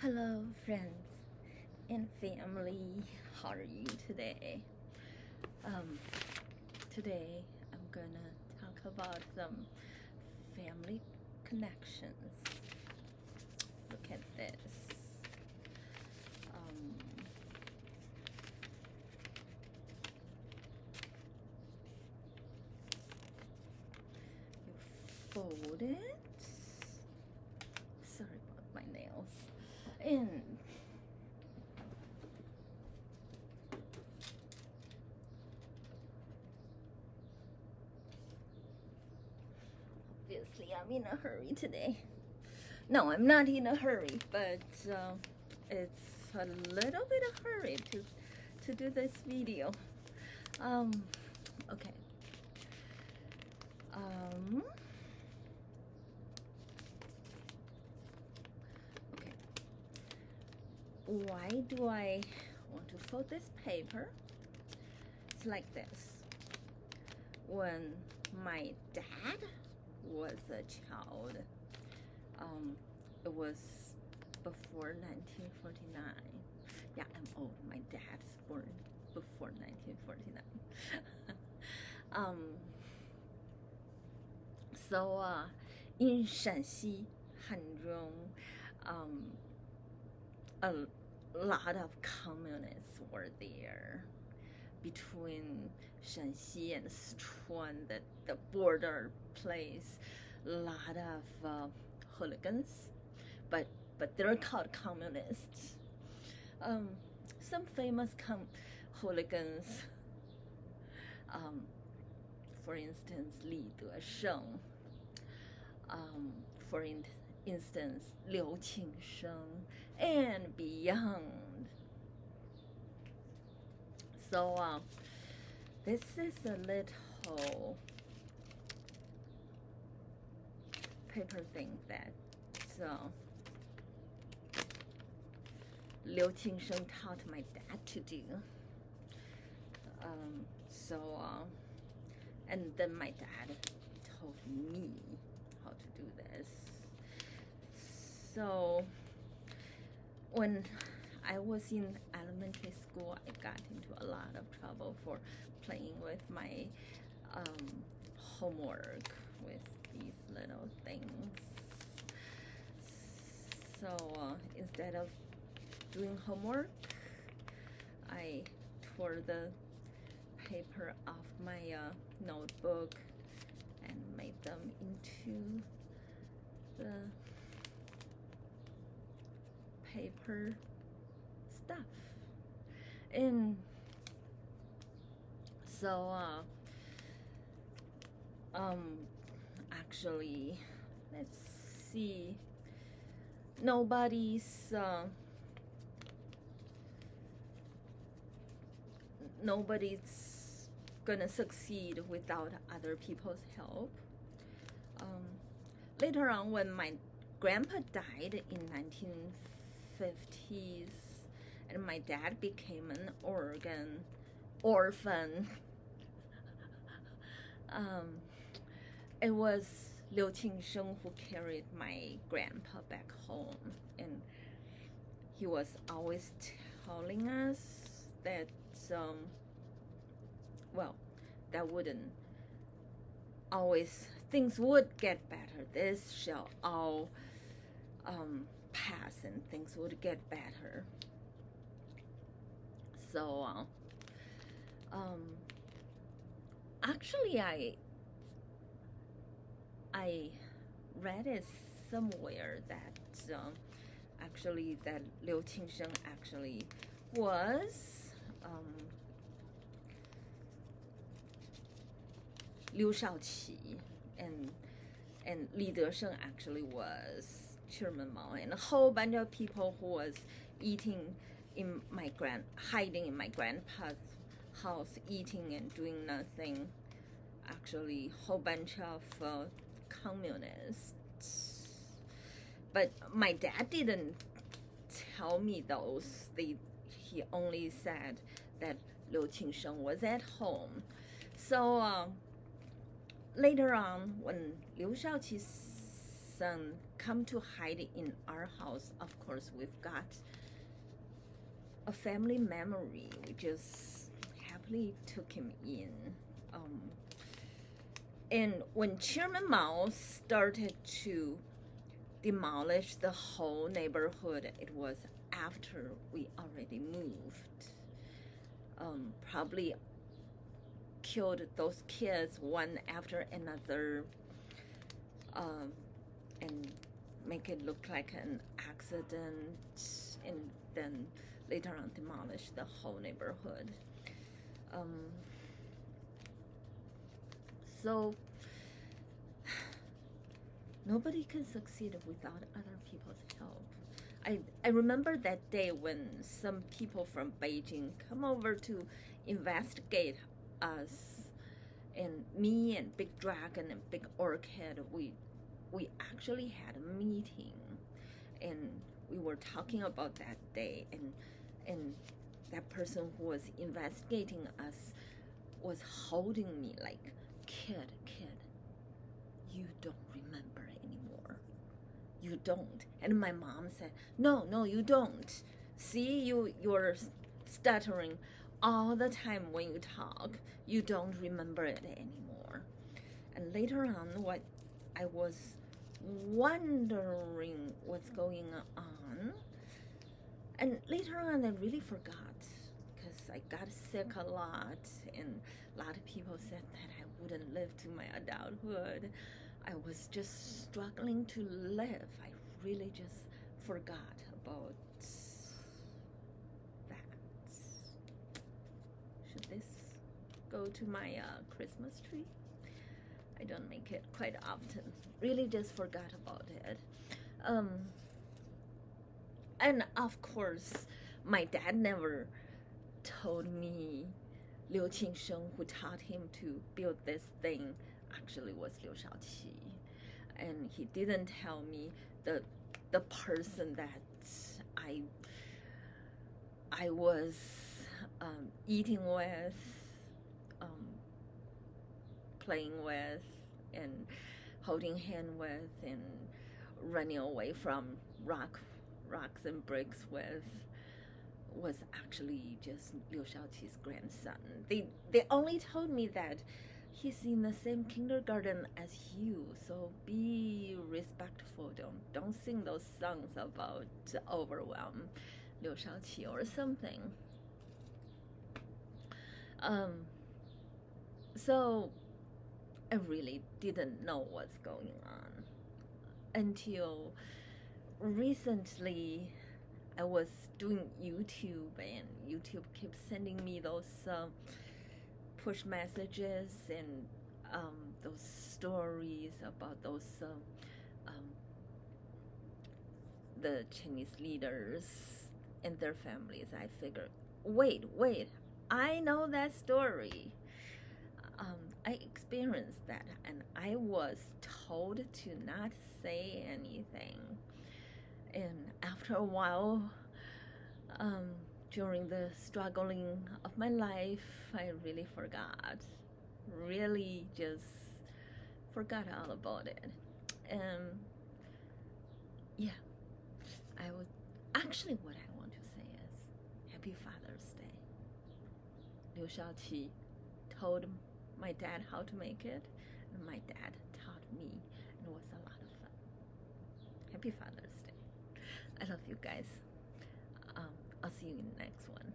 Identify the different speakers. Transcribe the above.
Speaker 1: Hello, friends and family. How are you today? Today I'm gonna talk about some family connections. Look at this. You fold it. Sorry about my nails. And obviously I'm in a hurry today. No, I'm not in a hurry, but it's a little bit of hurry to do this video. Okay. Okay. Why do I want to fold this paper? It's like this. When my dad was a child, it was before 1949. Yeah, I'm old. My dad's born before 1949. So in Shanxi, Hanzhong, a lot of communists were there between Shanxi and Sichuan, the border place. A lot of hooligans, but they're called communists. Some famous hooligans, for instance, Li Desheng, for instance, Liu Qingsheng, and beyond. So this is a little paper thing that Liu Qingsheng taught my dad to do. And then my dad told me how to do this. So when I was in elementary school, I got into a lot of trouble for playing with my homework with these little things. So instead of doing homework, I tore the paper off my notebook and made them into the paper stuff. And so actually, let's see, nobody's gonna succeed without other people's help. Later on, when my grandpa died in 1950s and my dad became an orphan, it was Liu Qingsheng who carried my grandpa back home, and he was always telling us that well, that wouldn't always, things would get better. This shall all pass and things would get better. So actually I read it somewhere that actually that Liu Qingsheng actually was Liu Shaoqi, and Li Desheng actually was Chairman Mao, and a whole bunch of people who was eating in hiding in my grandpa's house, eating and doing nothing. Actually, whole bunch of communists. But my dad didn't tell me those. He only said that Liu Qingsheng was at home. So later on, when Liu Shaoqi son come to hide in our house, of course, we've got a family memory. We just happily took him in. And when Chairman Mao started to demolish the whole neighborhood, it was after we already moved. Probably killed those kids one after another, and make it look like an accident, and then later on demolish the whole neighborhood. So nobody can succeed without other people's help. I remember that day when some people from Beijing come over to investigate us, and me and Big Dragon and Big Orchid, we actually had a meeting, and we were talking about that day, and that person who was investigating us was holding me like, kid, you don't remember anymore. You don't. And my mom said, no, you don't. See, you're stuttering all the time when you talk. You don't remember it anymore. And later on, what I was wondering what's going on, and later on I really forgot, because I got sick a lot, and a lot of people said that I wouldn't live to my adulthood. I was just struggling to live. I really just forgot about that. Should this go to my Christmas tree? I don't make it quite often. Really just forgot about it. And of course, my dad never told me Liu Qingsheng, who taught him to build this thing, actually was Liu Shaoqi. And he didn't tell me the person that I was eating with, playing with, and holding hand with, and running away from rocks and bricks with, was actually just Liu Shaoqi's grandson. They only told me that he's in the same kindergarten as you, so be respectful. Don't sing those songs about overwhelm Liu Shaoqi or something. So I really didn't know what's going on until recently. I was doing YouTube, and YouTube keeps sending me those push messages and those stories about those the Chinese leaders and their families. I figured, wait, I know that story. I experienced that, and I was told to not say anything. And after a while, during the struggling of my life, I really forgot. Really just forgot all about it. And yeah, I would actually, what I want to say is Happy Father's Day. Liu Shaoqi told my dad how to make it, and my dad taught me, and it was a lot of fun. Happy Father's Day. I love you guys. I'll see you in the next one.